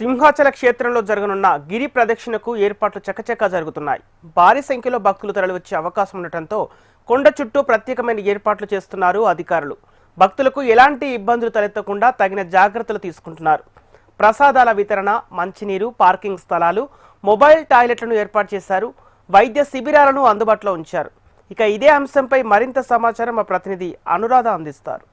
సింహాచల క్షేత్రంలో జరగనున్న గిరి ప్రదక్షిణకు ఏర్పాట్లు చకచకా జరుగుతున్నాయి. భారీ సంఖ్యలో భక్తులు తరలివచ్చే అవకాశం ఉండటంతో కొండ చుట్టూ ప్రత్యేకమైన ఏర్పాట్లు చేస్తున్నారు అధికారులు. భక్తులకు ఎలాంటి ఇబ్బందులు తలెత్తకుండా తగిన జాగ్రత్తలు తీసుకుంటున్నారు. ప్రసాదాల వితరణ, మంచినీరు, పార్కింగ్ స్థలాలు, మొబైల్ టాయిలెట్లను ఏర్పాటు చేశారు. వైద్య శిబిరాలను అందుబాటులో ఉంచారు. ఇక ఇదే అంశంపై మరింత సమాచారం మా ప్రతినిధి అనురాధ అందిస్తారు.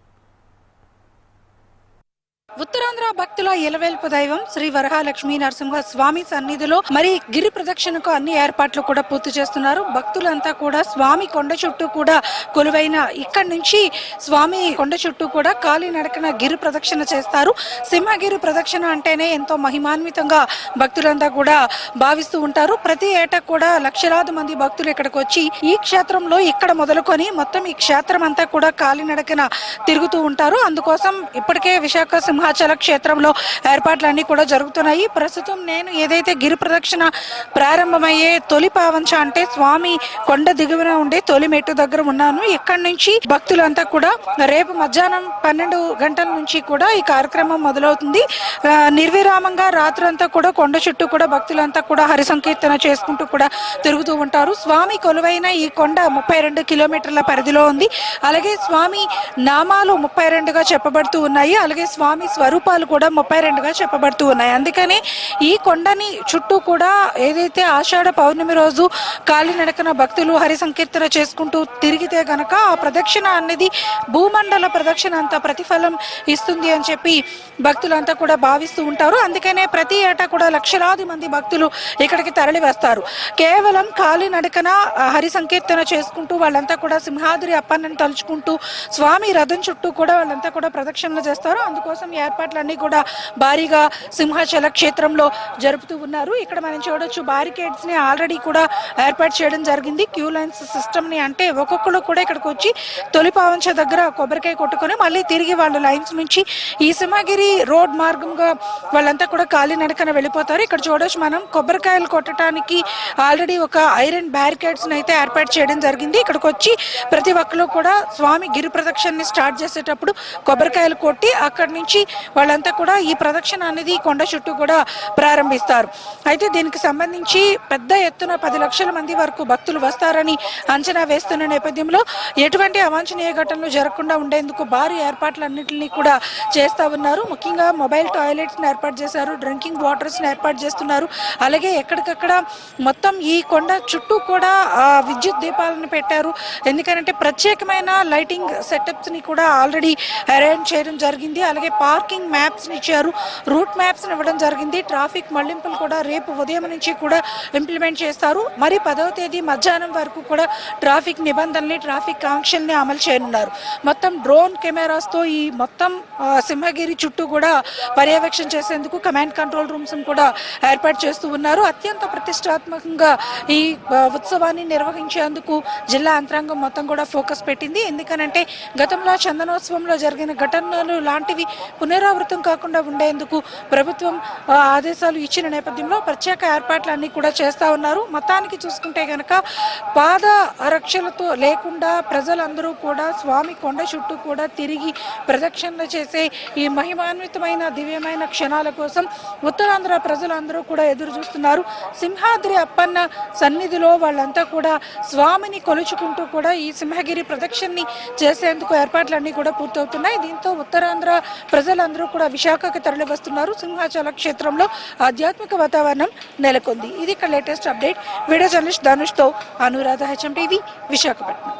ఉత్తరాంధ్ర భక్తుల ఇలవేల్పు దైవం శ్రీ వరహాలక్ష్మీ నరసింహ స్వామి సన్నిధిలో మరి గిరి ప్రదక్షిణకు అన్ని ఏర్పాట్లు కూడా పూర్తి చేస్తున్నారు. భక్తులంతా కూడా స్వామి కొండ చుట్టూ కూడా కొలువైన ఇక్కడి నుంచి స్వామి కొండ చుట్టూ కూడా కాలినడకన గిరి ప్రదక్షిణ చేస్తారు. సింహగిరి ప్రదక్షిణ అంటేనే ఎంతో మహిమాన్వితంగా భక్తులంతా కూడా భావిస్తూ ఉంటారు. ప్రతి ఏటా కూడా లక్షలాది మంది భక్తులు ఇక్కడికి వచ్చి ఈ క్షేత్రంలో ఇక్కడ మొదలుకొని మొత్తం ఈ క్షేత్రం అంతా కూడా కాలినడకన తిరుగుతూ ఉంటారు. అందుకోసం ఇప్పటికే విశాఖ సింహాచల క్షేత్రంలో ఏర్పాట్లన్నీ కూడా జరుగుతున్నాయి. ప్రస్తుతం నేను ఏదైతే గిరి ప్రదక్షిణ ప్రారంభమయ్యే తొలి పావంచ అంటే స్వామి కొండ దిగువన ఉండే తొలి మెట్టు దగ్గర ఉన్నాను. ఇక్కడి నుంచి భక్తులంతా కూడా రేపు మధ్యాహ్నం 12 గంటల నుంచి కూడా ఈ కార్యక్రమం మొదలవుతుంది. నిర్విరామంగా రాత్రంతా కూడా కొండ చుట్టూ కూడా భక్తులంతా కూడా హరి సంకీర్తన చేసుకుంటూ కూడా తిరుగుతూ ఉంటారు. స్వామి కొలువైన ఈ కొండ 32 కిలోమీటర్ల పరిధిలో ఉంది. అలాగే స్వామి నామాలు 32గా చెప్పబడుతూ ఉన్నాయి. అలాగే స్వామి స్వరూపాలు కూడా 32గా చెప్పబడుతూ ఉన్నాయి. అందుకని ఈ కొండని చుట్టూ కూడా ఏదైతే ఆషాఢ పౌర్ణమి రోజు కాలినడకన భక్తులు హరి సంకీర్తన చేసుకుంటూ తిరిగితే గనక ఆ ప్రదక్షిణ అనేది భూమండల ప్రదక్షిణ అంత ప్రతిఫలం ఇస్తుంది అని చెప్పి భక్తులంతా కూడా భావిస్తూ ఉంటారు. అందుకనే ప్రతి ఏటా కూడా లక్షలాది మంది భక్తులు ఇక్కడికి తరలి వస్తారు. కేవలం కాలినడకన హరి సంకీర్తన చేసుకుంటూ వాళ్ళంతా కూడా సింహాద్రి అప్పన్నను తలుచుకుంటూ స్వామి రథం చుట్టూ కూడా వాళ్ళంతా కూడా ప్రదక్షిణలు చేస్తారు. అందుకోసం ఏర్పాట్లన్నీ కూడా భారీగా సింహాచల క్షేత్రంలో జరుపుతూ ఉన్నారు. ఇక్కడ మనం చూడొచ్చు బారికేడ్స్ ని ఆల్రెడీ కూడా ఏర్పాటు చేయడం జరిగింది. క్యూ లైన్స్ సిస్టమ్ ని అంటే ఒక్కొక్కరు కూడా ఇక్కడికి వచ్చి తొలి పావంచ దగ్గర కొబ్బరికాయ కొట్టుకొని మళ్ళీ తిరిగి వాళ్ళు లైన్స్ నుంచి ఈ సింహగిరి రోడ్ మార్గంగా వాళ్ళంతా కూడా కాలినడకన వెళ్ళిపోతారు. ఇక్కడ చూడొచ్చు మనం కొబ్బరికాయలు కొట్టడానికి ఆల్రెడీ ఒక ఐరన్ బ్యారికేడ్స్ అయితే ఏర్పాటు చేయడం జరిగింది. ఇక్కడికి వచ్చి ప్రతి ఒక్కరు కూడా స్వామి గిరి ప్రదక్షిణని స్టార్ట్ చేసేటప్పుడు కొబ్బరికాయలు కొట్టి అక్కడి నుంచి వాళ్ళంతా కూడా ఈ ప్రదక్షిణ అనేది కొండ చుట్టూ కూడా ప్రారంభిస్తారు. అయితే దీనికి సంబంధించి పెద్ద ఎత్తున 10 లక్షల మంది వరకు భక్తులు వస్తారని అంచనా వేస్తున్న నేపథ్యంలో ఎటువంటి అవాంఛనీయ ఘటనలు జరగకుండా ఉండేందుకు భారీ ఏర్పాట్లన్నింటినీ కూడా చేస్తా ఉన్నారు. ముఖ్యంగా మొబైల్ టాయిలెట్స్ ఏర్పాటు చేశారు, డ్రింకింగ్ వాటర్స్ ఏర్పాటు చేస్తున్నారు. అలాగే ఎక్కడికక్కడ మొత్తం ఈ కొండ చుట్టూ కూడా విద్యుత్ దీపాలను పెట్టారు. ఎందుకంటే ప్రత్యేకమైన లైటింగ్ సెటప్స్ ని కూడా ఆల్రెడీ అరేంజ్ చేయడం జరిగింది. అలాగే పార్కింగ్ మ్యాప్స్ ఇచ్చారు, రూట్ మ్యాప్స్ ఇవ్వడం జరిగింది. ట్రాఫిక్ మళ్లింపులు కూడా రేపు ఉదయం నుంచి కూడా ఇంప్లిమెంట్ చేస్తారు. మరి 10వ తేదీ మధ్యాహ్నం వరకు కూడా ట్రాఫిక్ నిబంధనల్ని, ట్రాఫిక్ ఆంక్షల్ని అమలు చేయనున్నారు. మొత్తం డ్రోన్ కెమెరాస్తో ఈ మొత్తం సింహగిరి చుట్టూ కూడా పర్యవేక్షణ చేసేందుకు కమాండ్ కంట్రోల్ రూమ్స్ కూడా ఏర్పాటు చేస్తూ ఉన్నారు. అత్యంత ప్రతిష్టాత్మకంగా ఈ ఉత్సవాన్ని నిర్వహించేందుకు జిల్లా యంత్రాంగం మొత్తం కూడా ఫోకస్ పెట్టింది. ఎందుకనంటే గతంలో చందనోత్సవంలో జరిగిన ఘటనలు లాంటివి పునరావృతం కాకుండా ఉండేందుకు ప్రభుత్వం ఆదేశాలు ఇచ్చిన నేపథ్యంలో ప్రత్యేక ఏర్పాట్లన్నీ కూడా చేస్తా ఉన్నారు. మొత్తానికి చూసుకుంటే గనక పాద రక్షలతో లేకుండా ప్రజలందరూ కూడా స్వామి కొండ చుట్టూ కూడా తిరిగి ప్రదక్షిణలు చేసే ఈ మహిమాన్వితమైన దివ్యమైన క్షణాల కోసం ఉత్తరాంధ్ర ప్రజలందరూ కూడా ఎదురు చూస్తున్నారు. సింహాద్రి అప్పన్న సన్నిధిలో వాళ్ళంతా కూడా స్వామిని కొలుచుకుంటూ కూడా ఈ సింహగిరి ప్రదక్షిణని చేసేందుకు ఏర్పాట్లన్నీ కూడా పూర్తవుతున్నాయి. దీంతో ఉత్తరాంధ్ర ప్రజలందరూ కూడా విశాఖకు తరలి వస్తున్నారు. సింహాచల క్షేత్రంలో ఆధ్యాత్మిక వాతావరణం నెలకొంది. ఇది ఇక్కడ లేటెస్ట్ అప్డేట్. వీడియో జర్నలిస్ట్ ధనుష్తో అనురాధ, HM టీవీ, విశాఖపట్నం.